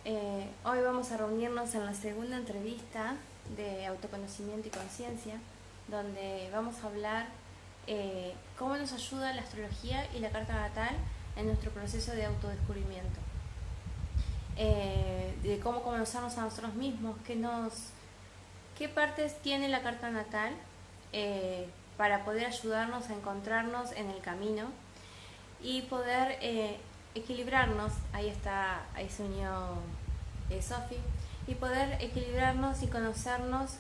Hoy vamos a reunirnos en la segunda entrevista de autoconocimiento y conciencia, donde vamos a hablar cómo nos ayuda la astrología y la carta natal en nuestro proceso de autodescubrimiento, de cómo conocernos a nosotros mismos, qué partes tiene la carta natal para poder ayudarnos a encontrarnos en el camino y poder equilibrarnos. Ahí se unió Sofi, y poder equilibrarnos y conocernos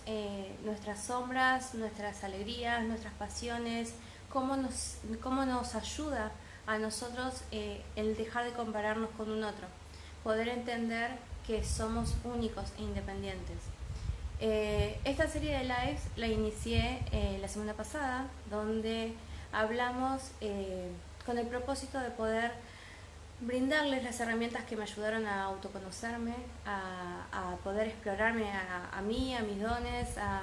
nuestras sombras, nuestras alegrías, nuestras pasiones, cómo nos ayuda a nosotros el dejar de compararnos con un otro, poder entender que somos únicos e independientes. Esta serie de lives la inicié la semana pasada, donde hablamos con el propósito de poder brindarles las herramientas que me ayudaron a autoconocerme, a poder explorarme a mí, a mis dones, a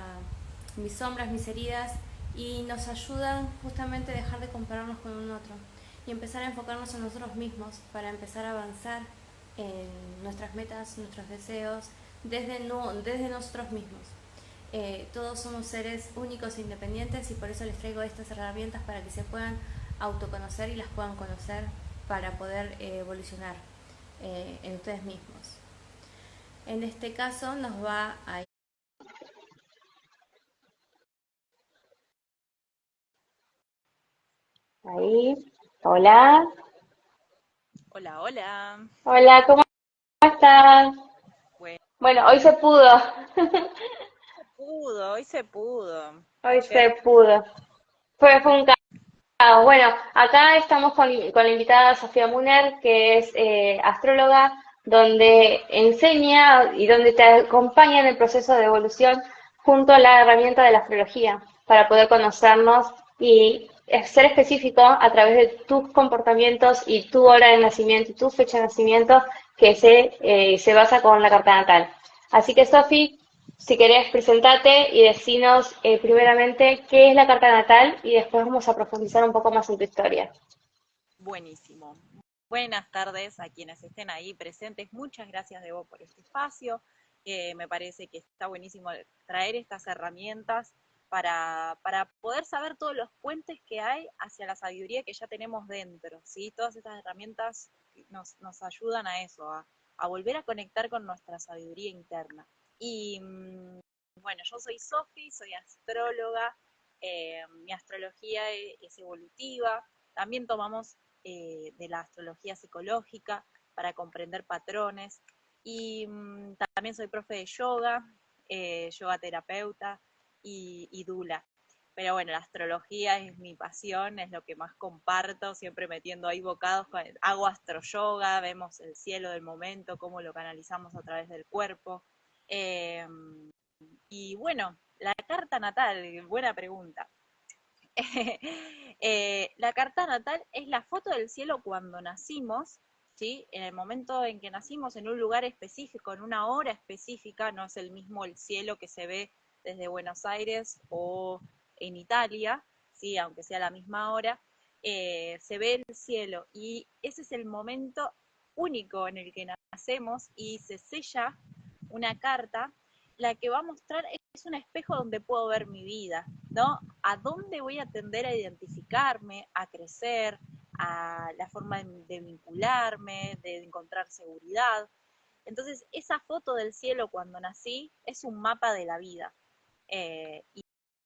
mis sombras, mis heridas, y nos ayudan justamente a dejar de compararnos con un otro y empezar a enfocarnos en nosotros mismos para empezar a avanzar en nuestras metas, nuestros deseos, desde nosotros mismos. Todos somos seres únicos e independientes, y por eso les traigo estas herramientas para que se puedan autoconocer y las puedan conocer para poder evolucionar en ustedes mismos. En este caso nos va a... Ahí. Hola. Hola, hola. Hola, ¿cómo estás? Bueno, Bueno, hoy se pudo. hoy se pudo. Hoy Ayer, se pudo. Fue un caos. Bueno, acá estamos con la invitada Sofía Muner, que es astróloga, donde enseña y donde te acompaña en el proceso de evolución junto a la herramienta de la astrología para poder conocernos y ser específico a través de tus comportamientos y tu hora de nacimiento y tu fecha de nacimiento que se basa con la carta natal. Así que, Sofi, si querés, presentate y decinos primeramente qué es la carta natal y después vamos a profundizar un poco más en tu historia. buenísimo. Buenas tardes a quienes estén ahí presentes. Muchas gracias, Debo, por este espacio. Me parece que está buenísimo traer estas herramientas para poder saber todos los puentes que hay hacia la sabiduría que ya tenemos dentro, ¿sí? Todas estas herramientas nos ayudan a eso, a volver a conectar con nuestra sabiduría interna. Y bueno, yo soy Sofi, soy astróloga, mi astrología es evolutiva, también tomamos de la astrología psicológica para comprender patrones, y también soy profe de yoga, yoga terapeuta y dula. Pero bueno, la astrología es mi pasión, es lo que más comparto, siempre metiendo ahí bocados, hago astroyoga, vemos el cielo del momento, cómo lo canalizamos a través del cuerpo. Eh, y bueno, la carta natal, buena pregunta. La carta natal es la foto del cielo cuando nacimos, ¿sí? En el momento en que nacimos, en un lugar específico, en una hora específica, no es el mismo el cielo que se ve desde Buenos Aires o en Italia, ¿sí? Aunque sea la misma hora, se ve el cielo y ese es el momento único en el que nacemos y se sella una carta, la que va a mostrar es un espejo donde puedo ver mi vida, ¿no? A dónde voy a tender a identificarme, a crecer, a la forma de vincularme, de encontrar seguridad. Entonces, esa foto del cielo cuando nací es un mapa de la vida.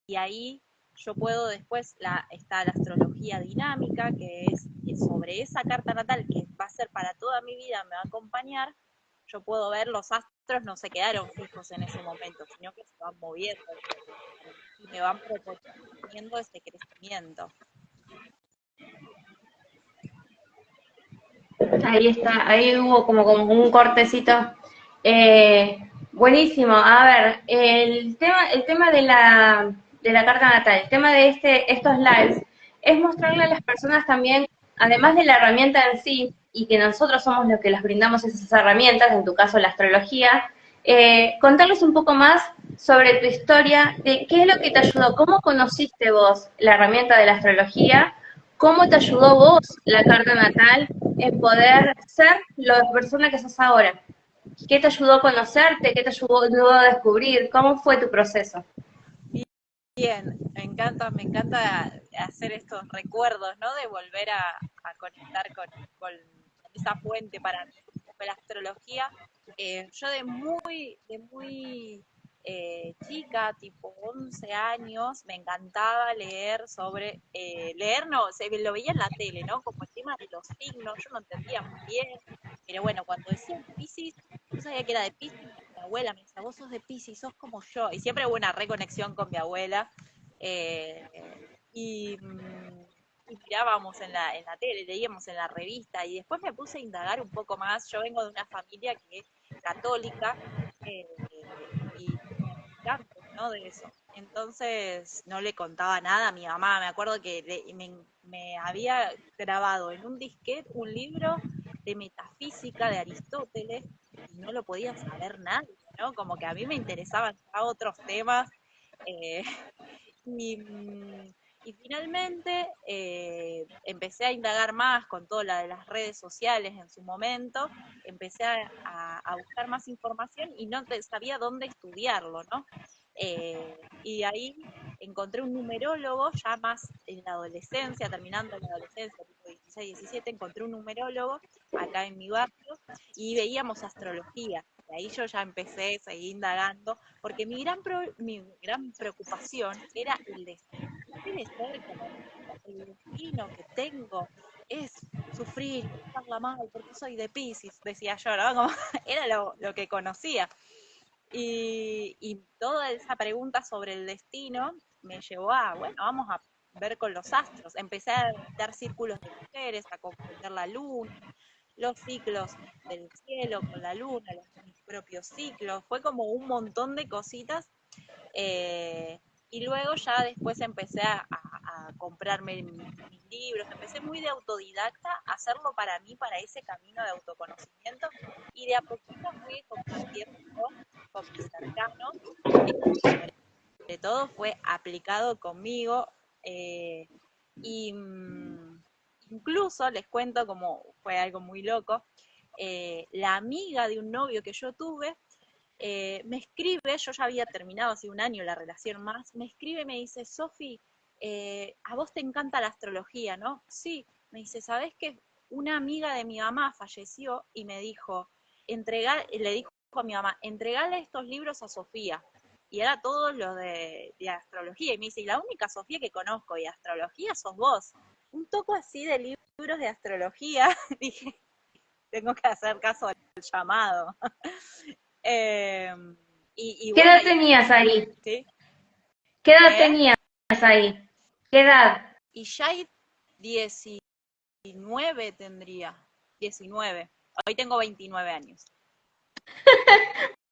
Y ahí yo puedo después, está la astrología dinámica, que es sobre esa carta natal que va a ser para toda mi vida, me va a acompañar. Yo puedo ver los astros no se quedaron fijos en ese momento, sino que se van moviendo y me van proponiendo ese crecimiento. Ahí está, ahí hubo como un cortecito. Buenísimo. A ver, el tema de la carta natal, el tema de estos lives, es mostrarle a las personas también, además de la herramienta en sí, y que nosotros somos los que les brindamos esas herramientas, en tu caso la astrología, contarles un poco más sobre tu historia, de qué es lo que te ayudó, cómo conociste vos la herramienta de la astrología, cómo te ayudó vos la carta natal en poder ser la persona que sos ahora. ¿Qué te ayudó a conocerte? ¿Qué te ayudó a descubrir? ¿Cómo fue tu proceso? Bien, me encanta hacer estos recuerdos, ¿no? De volver a conectar con esa fuente para mí, que fue la astrología. Yo de muy chica, tipo 11 años, me encantaba leer sobre, leer no, lo veía en la tele, ¿no? Como el tema de los signos, yo no entendía muy bien, pero bueno, cuando decían Piscis, yo sabía que era de Piscis, mi abuela me decía, vos sos de Piscis, sos como yo, y siempre hubo una reconexión con mi abuela, eh, y, y mirábamos en la tele, leíamos en la revista, y después me puse a indagar un poco más. Yo vengo de una familia que es católica, eh, y practicante, ¿no? De eso. Entonces no le contaba nada a mi mamá. Me acuerdo que me había grabado en un disquete un libro de metafísica de Aristóteles y no lo podía saber nadie, ¿no? Como que a mí me interesaban ya otros temas. eh, y, y finalmente empecé a indagar más con todo lo de las redes sociales en su momento, empecé a buscar más información y no sabía dónde estudiarlo, ¿no? Y ahí encontré un numerólogo, ya más en la adolescencia, terminando la adolescencia, tipo 16, 17, encontré un numerólogo acá en mi barrio y veíamos astrología. Y ahí yo ya empecé, seguí indagando, porque mi gran preocupación era el destino. Debe ser como el destino que tengo es sufrir, pasarla mal, porque soy de Piscis, decía yo, ¿no? Como, era lo que conocía. Y toda esa pregunta sobre el destino me llevó a, bueno, vamos a ver con los astros. Empecé a dar círculos de mujeres, a comprender la luna, los ciclos del cielo con la luna, mis propios ciclos. Fue como un montón de cositas. eh, y luego ya después empecé a comprarme mis libros, empecé muy de autodidacta a hacerlo para mí, para ese camino de autoconocimiento, y de a poquito fui compartiendo con mis cercanos, sobre todo fue aplicado conmigo, y incluso les cuento como fue algo muy loco, la amiga de un novio que yo tuve, me escribe, yo ya había terminado hace un año la relación más, me escribe y me dice, Sofi, a vos te encanta la astrología, ¿no? Sí, me dice, ¿sabés que una amiga de mi mamá falleció y me dijo, le dijo a mi mamá, entregale estos libros a Sofía? Y era todo lo de astrología. Y me dice, y la única Sofía que conozco de astrología sos vos. Un toco así de libros de astrología, dije, tengo que hacer caso al llamado. Eh, y ¿Qué bueno, edad tenías ahí? ¿sí? ¿Qué edad ¿Eh? tenías ahí? ¿Qué edad? Y ya hay 19 tendría, 19. Hoy tengo 29 años.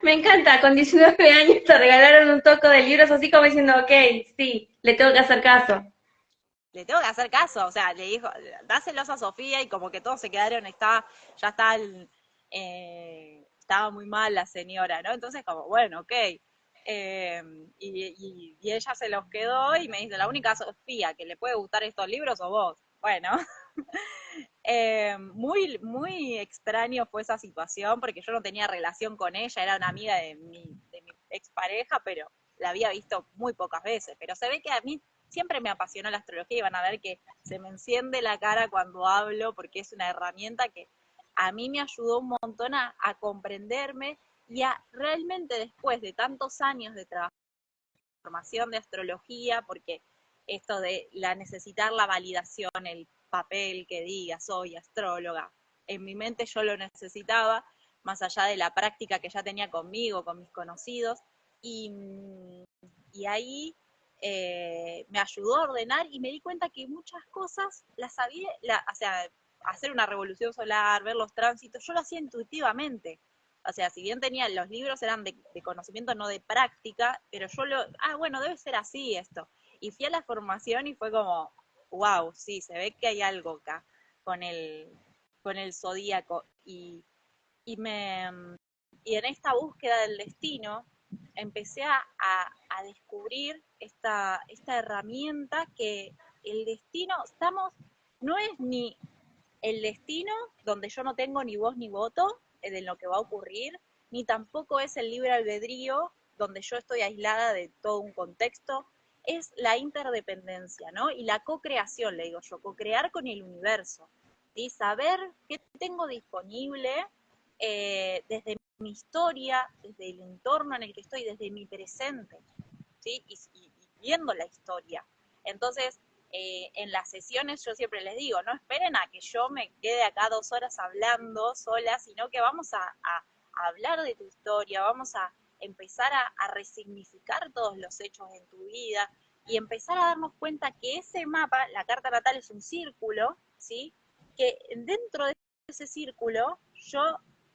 Me encanta, con 19 años te regalaron un toco de libros así como diciendo, ok, sí, le tengo que hacer caso. Le tengo que hacer caso, o sea, le dijo, dáselos a Sofía y como que todos se quedaron, ya está, estaba muy mal la señora, ¿no? Entonces como, bueno, ok. Y ella se los quedó y me dice, la única Sofía que le puede gustar estos libros sos vos. Bueno, muy extraño fue esa situación porque yo no tenía relación con ella, era una amiga de mi expareja, pero la había visto muy pocas veces. Pero se ve que a mí siempre me apasionó la astrología y van a ver que se me enciende la cara cuando hablo porque es una herramienta que a mí me ayudó un montón a comprenderme y a realmente después de tantos años de formación de astrología, porque esto de necesitar la validación, el papel que diga soy astróloga, en mi mente yo lo necesitaba, más allá de la práctica que ya tenía conmigo, con mis conocidos, y, y ahí me ayudó a ordenar y me di cuenta que muchas cosas las sabía, o sea, hacer una revolución solar, ver los tránsitos, yo lo hacía intuitivamente. O sea, si bien tenía, los libros eran de conocimiento, no de práctica, pero bueno, debe ser así esto. Y fui a la formación y fue como, wow, sí, se ve que hay algo acá con con el zodíaco. Y, me, y en esta búsqueda del destino empecé a descubrir esta herramienta que el destino, no es ni el destino donde yo no tengo ni voz ni voto de lo que va a ocurrir, ni tampoco es el libre albedrío, donde yo estoy aislada de todo un contexto, es la interdependencia, ¿no? Y la co-creación, le digo yo, co-crear con el universo, ¿sí? Saber qué tengo disponible desde mi historia, desde el entorno en el que estoy, desde mi presente, ¿sí? Y viendo la historia. Entonces, en las sesiones yo siempre les digo, no esperen a que yo me quede acá 2 horas hablando sola, sino que vamos a hablar de tu historia, vamos a empezar a resignificar todos los hechos en tu vida y empezar a darnos cuenta que ese mapa, la carta natal es un círculo, ¿sí? Que dentro de ese círculo yo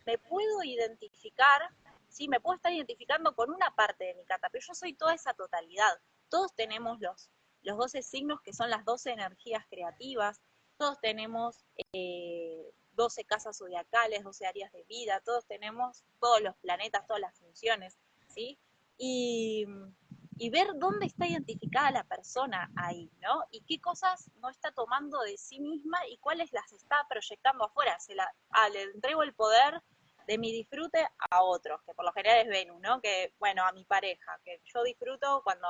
me puedo identificar, ¿sí? Me puedo estar identificando con una parte de mi carta, pero yo soy toda esa totalidad. Todos tenemos los 12 signos que son las 12 energías creativas, todos tenemos 12 casas zodiacales, 12 áreas de vida, todos tenemos todos los planetas, todas las funciones, ¿sí? Y ver dónde está identificada la persona ahí, ¿no? Y qué cosas no está tomando de sí misma y cuáles las está proyectando afuera. Le entrego el poder de mi disfrute a otros, que por lo general es Venus, ¿no? Que, bueno, a mi pareja, que yo disfruto cuando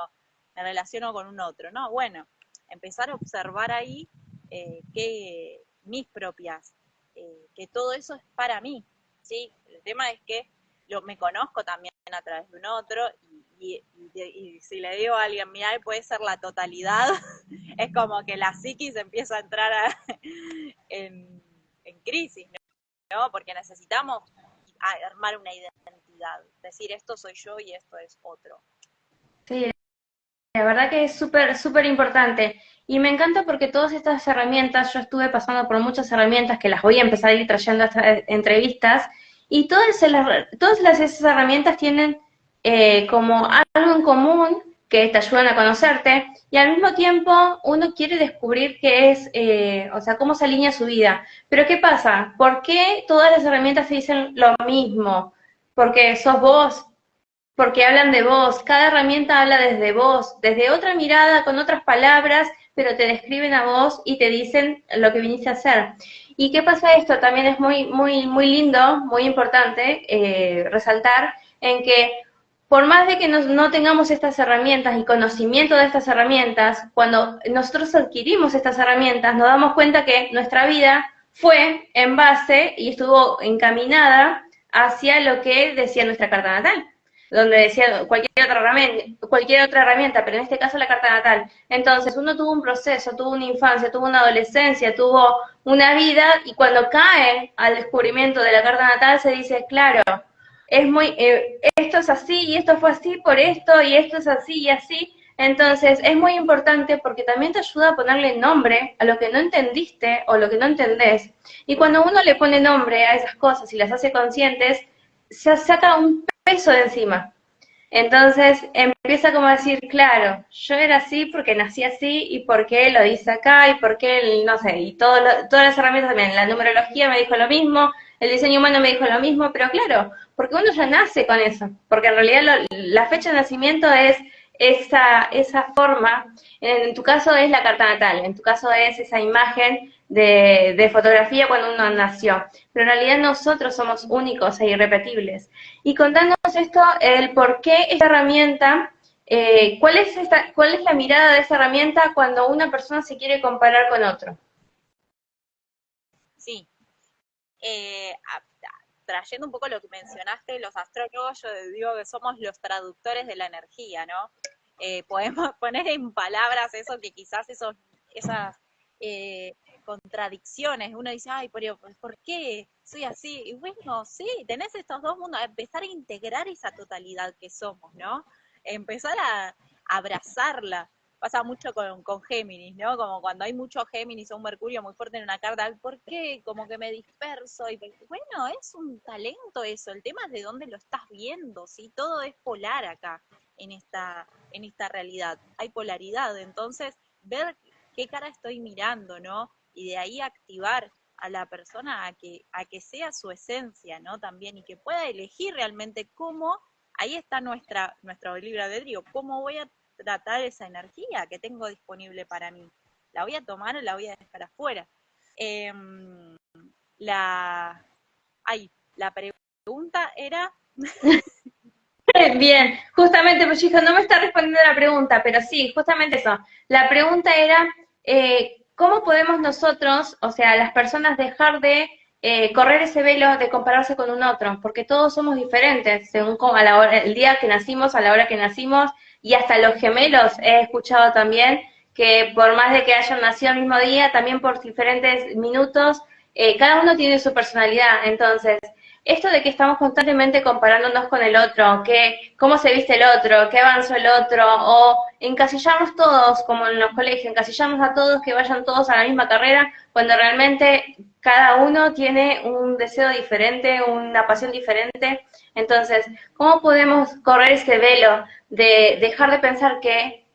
me relaciono con un otro, ¿no? Bueno, empezar a observar ahí que mis propias, que todo eso es para mí, ¿sí? El tema es que me conozco también a través de un otro y si le digo a alguien, mira, puede ser la totalidad, es como que la psiquis empieza a entrar en crisis, ¿no? Porque necesitamos armar una identidad, decir esto soy yo y esto es otro. Sí, la verdad que es súper, súper importante. Y me encanta porque todas estas herramientas, yo estuve pasando por muchas herramientas que las voy a empezar a ir trayendo a estas entrevistas, y esas herramientas tienen como algo en común que te ayudan a conocerte, y al mismo tiempo uno quiere descubrir qué es, o sea, cómo se alinea su vida. Pero ¿qué pasa? ¿Por qué todas las herramientas te dicen lo mismo? Porque sos vos, porque hablan de vos, cada herramienta habla desde vos, desde otra mirada, con otras palabras, pero te describen a vos y te dicen lo que viniste a hacer. ¿Y qué pasa esto? También es muy, muy, muy lindo, muy importante resaltar en que por más de que no tengamos estas herramientas y conocimiento de estas herramientas, cuando nosotros adquirimos estas herramientas nos damos cuenta que nuestra vida fue en base y estuvo encaminada hacia lo que decía nuestra carta natal, donde decía cualquier otra herramienta, pero en este caso la carta natal. Entonces uno tuvo un proceso, tuvo una infancia, tuvo una adolescencia, tuvo una vida, y cuando cae al descubrimiento de la carta natal se dice, claro, esto es así y esto fue así por esto y esto es así y así. Entonces es muy importante porque también te ayuda a ponerle nombre a lo que no entendiste o lo que no entendés. Y cuando uno le pone nombre a esas cosas y las hace conscientes, se saca un peso de encima. Entonces empieza como a decir, claro, yo era así porque nací así y porque lo hice acá y porque, no sé, y todas las herramientas también. La numerología me dijo lo mismo, el diseño humano me dijo lo mismo, pero claro, porque uno ya nace con eso, porque en realidad la fecha de nacimiento es esa forma. En tu caso es la carta natal, en tu caso es esa imagen de fotografía cuando uno nació, pero en realidad nosotros somos únicos e irrepetibles. Y contándonos esto, el por qué esta herramienta, cuál es la mirada de esa herramienta cuando una persona se quiere comparar con otro. Sí, trayendo un poco lo que mencionaste, los astrólogos, yo digo que somos los traductores de la energía, ¿no? Podemos poner en palabras eso que quizás esas contradicciones, uno dice, ay, ¿por qué soy así? Y bueno, sí, tenés estos dos mundos, empezar a integrar esa totalidad que somos, ¿no? Empezar a abrazarla. Pasa mucho con Géminis, ¿no? Como cuando hay mucho Géminis o un Mercurio muy fuerte en una carta, ¿por qué? Como que me disperso. Y bueno, es un talento eso, el tema es de dónde lo estás viendo, ¿sí? Todo es polar acá, en esta realidad. Hay polaridad, entonces, ver qué cara estoy mirando, ¿no? Y de ahí activar a la persona a que sea su esencia, ¿no? También, y que pueda elegir realmente cómo, ahí está nuestro libre albedrío, cómo voy a tratar esa energía que tengo disponible para mí. ¿La voy a tomar o la voy a dejar afuera? La pregunta era Bien, justamente, pues hijo, no me está respondiendo la pregunta, pero sí, justamente eso. La pregunta era, ¿cómo podemos nosotros, o sea, las personas, dejar de correr ese velo de compararse con un otro? Porque todos somos diferentes, según a la hora, el día que nacimos, a la hora que nacimos, y hasta los gemelos he escuchado también que por más de que hayan nacido el mismo día, también por diferentes minutos, cada uno tiene su personalidad. Entonces, esto de que estamos constantemente comparándonos con el otro, que cómo se viste el otro, qué avanzó el otro, o encasillarnos todos, como en los colegios, encasillarnos a todos que vayan todos a la misma carrera, cuando realmente cada uno tiene un deseo diferente, una pasión diferente. Entonces, ¿cómo podemos correr ese velo de dejar de pensar que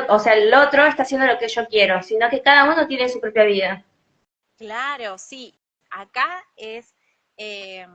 o sea, el otro está haciendo lo que yo quiero, sino que cada uno tiene su propia vida? Claro, sí. Acá es eh,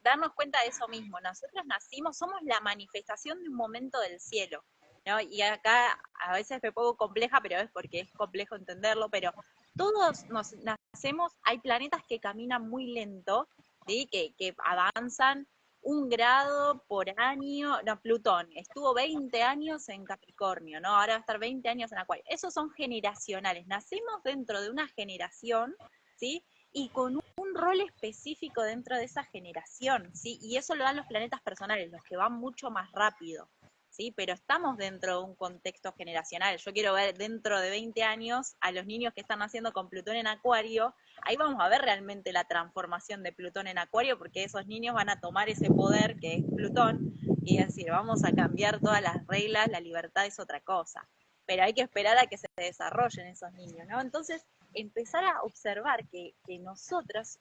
darnos cuenta de eso mismo. Nosotros nacimos, somos la manifestación de un momento del cielo, ¿no? Y acá a veces me pongo compleja, pero es porque es complejo entenderlo, pero todos nos nacemos, hay planetas que caminan muy lento, ¿sí? Que avanzan 1 grado por año. No, Plutón estuvo 20 años en Capricornio, ¿no? Ahora va a estar 20 años en Acuario. Esos son generacionales. Nacemos dentro de una generación, ¿sí? Y con un rol específico dentro de esa generación, ¿sí? Y eso lo dan los planetas personales, los que van mucho más rápido, ¿sí? Pero estamos dentro de un contexto generacional. Yo quiero ver dentro de 20 años a los niños que están naciendo con Plutón en Acuario. Ahí vamos a ver realmente la transformación de Plutón en Acuario, porque esos niños van a tomar ese poder que es Plutón y decir, vamos a cambiar todas las reglas, la libertad es otra cosa. Pero hay que esperar a que se desarrollen esos niños, ¿no? Entonces, empezar a observar que nosotros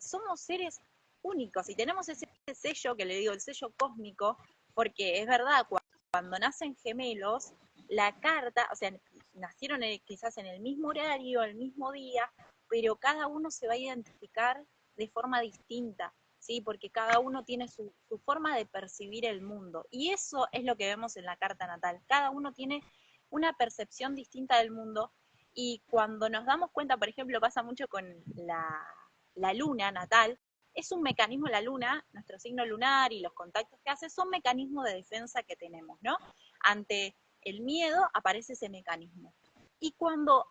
somos seres únicos y tenemos ese sello que le digo, el sello cósmico, porque es verdad, cuando nacen gemelos, la carta, o sea, nacieron quizás en el mismo horario, el mismo día, pero cada uno se va a identificar de forma distinta, ¿sí? Porque cada uno tiene su forma de percibir el mundo. Y eso es lo que vemos en la carta natal. Cada uno tiene una percepción distinta del mundo y cuando nos damos cuenta, por ejemplo, pasa mucho con la luna natal, es un mecanismo, la luna, nuestro signo lunar y los contactos que hace, son mecanismos de defensa que tenemos, ¿no? Ante el miedo aparece ese mecanismo. Y cuando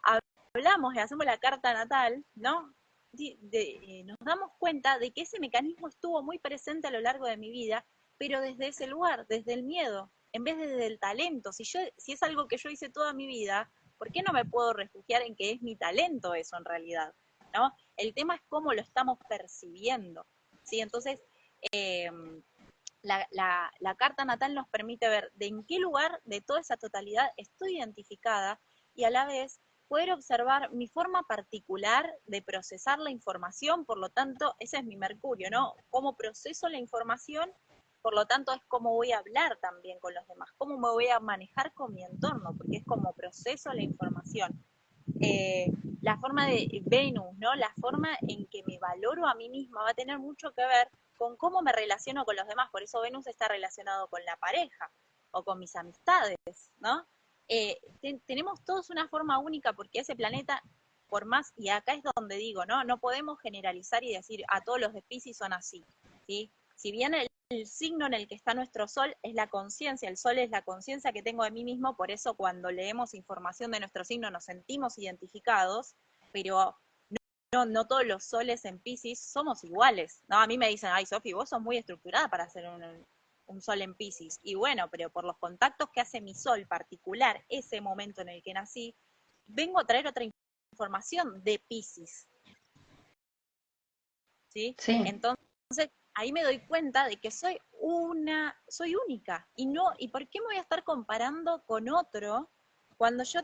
hablamos y hacemos la carta natal, ¿no? Nos damos cuenta de que ese mecanismo estuvo muy presente a lo largo de mi vida, pero desde ese lugar, desde el miedo, en vez de desde el talento. Si es algo que yo hice toda mi vida, ¿por qué no me puedo refugiar en que es mi talento eso en realidad? ¿No? El tema es cómo lo estamos percibiendo, ¿sí? Entonces, eh, la carta natal nos permite ver de en qué lugar de toda esa totalidad estoy identificada y a la vez poder observar mi forma particular de procesar la información, por lo tanto, ese es mi Mercurio, ¿no? Cómo proceso la información, por lo tanto, es cómo voy a hablar también con los demás, cómo me voy a manejar con mi entorno, porque es como proceso la información. Eh, la forma de Venus, ¿no? La forma en que me valoro a mí misma va a tener mucho que ver con cómo me relaciono con los demás. Por eso Venus está relacionado con la pareja o con mis amistades, ¿no? Tenemos todos una forma única porque ese planeta, por más, y acá es donde digo, ¿no? No podemos generalizar y decir a todos los de Piscis son así, ¿sí? Si bien el signo en el que está nuestro sol es la conciencia, el sol es la conciencia que tengo de mí mismo, por eso cuando leemos información de nuestro signo nos sentimos identificados, pero no todos los soles en Piscis somos iguales, ¿no? A mí me dicen, ay Sofi, vos sos muy estructurada para hacer un sol en Piscis, y bueno, pero por los contactos que hace mi sol particular, ese momento en el que nací, vengo a traer otra información de Piscis, ¿sí? Sí. Entonces, ahí me doy cuenta de que soy única, y ¿por qué me voy a estar comparando con otro cuando yo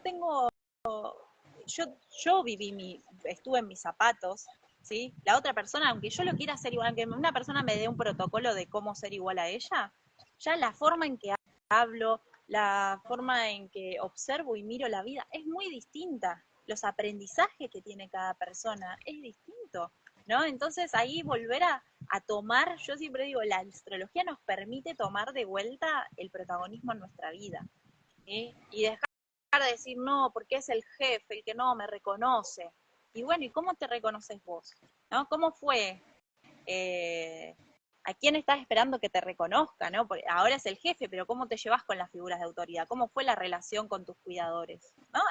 estuve en mis zapatos, ¿sí? La otra persona, aunque yo lo quiera hacer igual, aunque una persona me dé un protocolo de cómo ser igual a ella, ya la forma en que hablo, la forma en que observo y miro la vida es muy distinta. Los aprendizajes que tiene cada persona es distinto, ¿no? Entonces ahí volver a tomar, yo siempre digo, la astrología nos permite tomar de vuelta el protagonismo en nuestra vida, ¿sí? Y dejar de decir, no, porque es el jefe, el que no me reconoce. Y bueno, ¿y cómo te reconoces vos? ¿No? ¿Cómo fue? ¿A quién estás esperando que te reconozca, no? Porque ahora es el jefe, pero ¿cómo te llevas con las figuras de autoridad? ¿Cómo fue la relación con tus cuidadores? ¿No?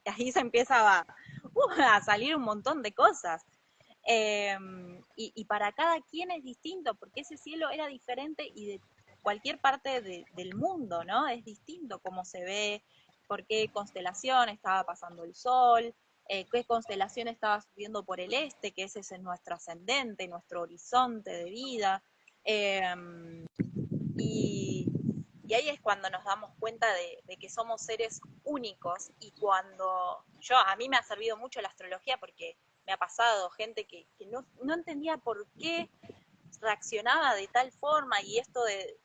Y ahí se empieza a salir un montón de cosas. Y para cada quien es distinto, porque ese cielo era diferente y de cualquier parte del mundo, ¿no? Es distinto cómo se ve, por qué constelación estaba pasando el sol, qué constelación estaba subiendo por el este, que ese es nuestro ascendente, nuestro horizonte de vida. Y, y ahí es cuando nos damos cuenta de que somos seres únicos, y cuando a mí me ha servido mucho la astrología, porque me ha pasado gente que no entendía por qué reaccionaba de tal forma, y esto de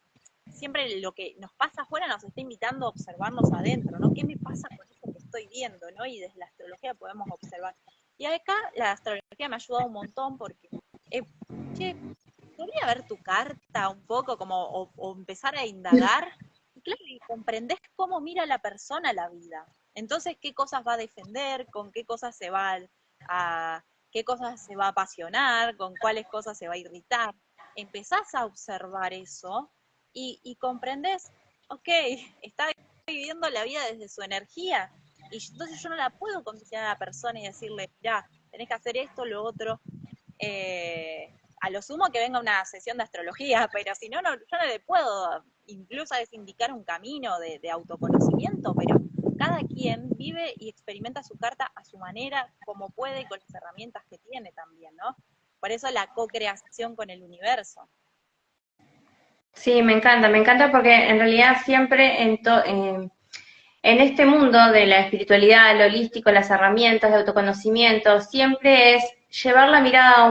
siempre lo que nos pasa afuera nos está invitando a observarnos adentro, ¿no? ¿Qué me pasa con esto que estoy viendo, ¿no? Y desde la astrología podemos observar. Y acá la astrología me ha ayudado un montón porque, che, podría ver tu carta un poco, como, o empezar a indagar, y claro, y comprendés cómo mira la persona la vida. Entonces, qué cosas va a defender, con qué cosas se va qué cosas se va a apasionar, con cuáles cosas se va a irritar. Empezás a observar eso y comprendés, ok, está viviendo la vida desde su energía, y entonces yo no la puedo condicionar a la persona y decirle, ya, tenés que hacer esto, lo otro. A lo sumo que venga una sesión de astrología, pero si no, yo no le puedo incluso a veces indicar un camino de autoconocimiento, pero cada quien vive y experimenta su carta a su manera, como puede y con las herramientas que tiene también, ¿no? Por eso la co-creación con el universo. Sí, me encanta porque en realidad siempre en este mundo de la espiritualidad, lo holístico, las herramientas de autoconocimiento, siempre es llevar la mirada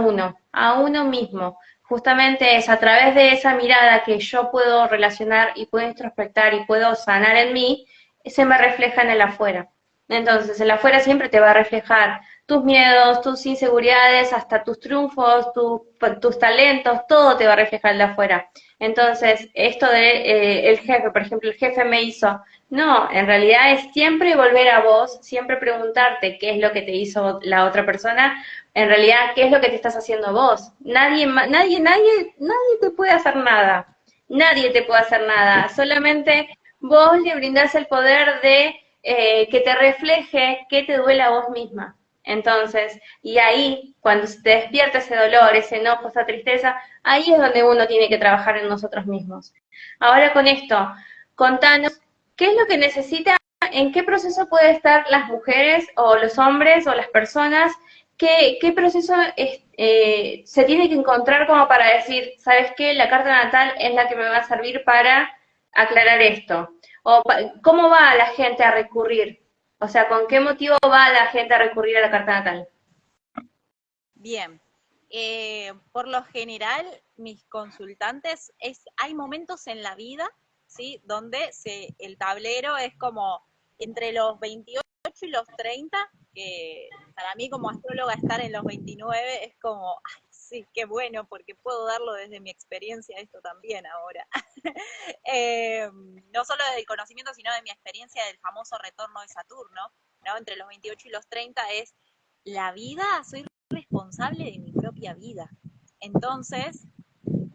a uno mismo. Justamente es a través de esa mirada que yo puedo relacionar y puedo introspectar y puedo sanar en mí, se me refleja en el afuera. Entonces, el afuera siempre te va a reflejar tus miedos, tus inseguridades, hasta tus triunfos, tus talentos, todo te va a reflejar el de afuera. Entonces, esto de el jefe, por ejemplo, el jefe me hizo, no, en realidad es siempre volver a vos, siempre preguntarte qué es lo que te hizo la otra persona, en realidad qué es lo que te estás haciendo vos. Nadie te puede hacer nada, nadie te puede hacer nada, solamente vos le brindás el poder de que te refleje qué te duele a vos misma. Entonces, y ahí, cuando se te despierta ese dolor, ese enojo, esa tristeza, ahí es donde uno tiene que trabajar en nosotros mismos. Ahora con esto, contanos, ¿qué es lo que necesita, en qué proceso puede estar las mujeres o los hombres o las personas? ¿Qué proceso se tiene que encontrar como para decir, ¿sabes qué? La carta natal es la que me va a servir para aclarar esto. O ¿cómo va la gente a recurrir? O sea, ¿con qué motivo va la gente a recurrir a la carta natal? Bien. Por lo general, mis consultantes, hay momentos en la vida, ¿sí? Donde el tablero es como entre los 28 y los 30, que para mí como astróloga estar en los 29 es como, ay, sí, qué bueno, porque puedo darlo desde mi experiencia esto también ahora. No solo del conocimiento, sino de mi experiencia del famoso retorno de Saturno, ¿no? Entre los 28 y los 30 es la vida, soy responsable de mi propia vida. Entonces,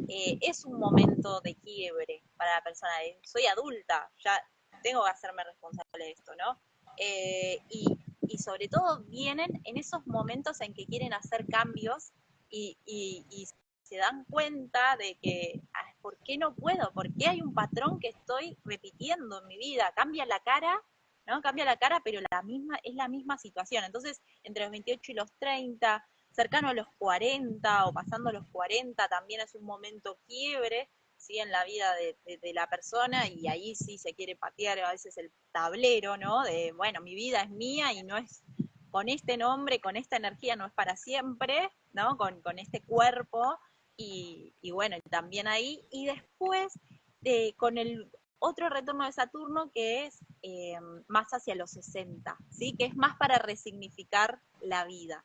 es un momento de quiebre para la persona. Soy adulta, ya tengo que hacerme responsable de esto, ¿no? Y sobre todo vienen en esos momentos en que quieren hacer cambios y se dan cuenta de que, ¿por qué no puedo? ¿Por qué hay un patrón que estoy repitiendo en mi vida? Cambia la cara, ¿no? Cambia la cara, pero es la misma situación. Entonces, entre los 28 y los 30, cercano a los 40 o pasando los 40, también es un momento quiebre, ¿sí? En la vida de la persona, y ahí sí se quiere patear a veces el tablero, ¿no? De, bueno, mi vida es mía y no es con este nombre, con esta energía, no es para siempre, ¿no? Con este cuerpo, y bueno, también ahí, y después con el otro retorno de Saturno que es más hacia los 60, ¿sí? Que es más para resignificar la vida.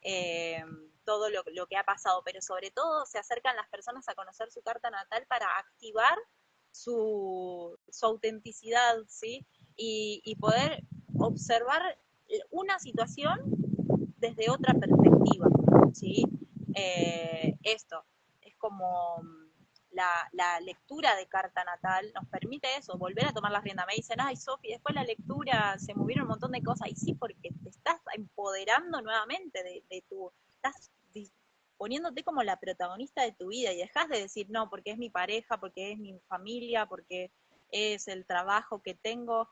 Eh, todo lo que ha pasado, pero sobre todo se acercan las personas a conocer su carta natal para activar su autenticidad, ¿sí? Y poder observar una situación desde otra perspectiva, ¿sí? Esto es como la lectura de carta natal nos permite eso, volver a tomar las riendas. Me dicen, ay, Sofi, después la lectura se movieron un montón de cosas. Y sí, porque te estás empoderando nuevamente de tu, estás poniéndote como la protagonista de tu vida y dejas de decir, no, porque es mi pareja, porque es mi familia, porque es el trabajo que tengo.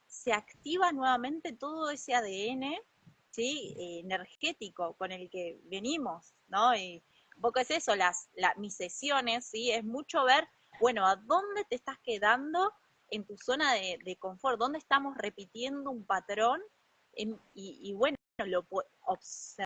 Se activa nuevamente todo ese ADN, ¿sí? Energético con el que venimos, ¿no? Y un poco es eso, mis sesiones, ¿sí? Es mucho ver, bueno, a dónde te estás quedando en tu zona de confort, dónde estamos repitiendo un patrón, y bueno, lo observar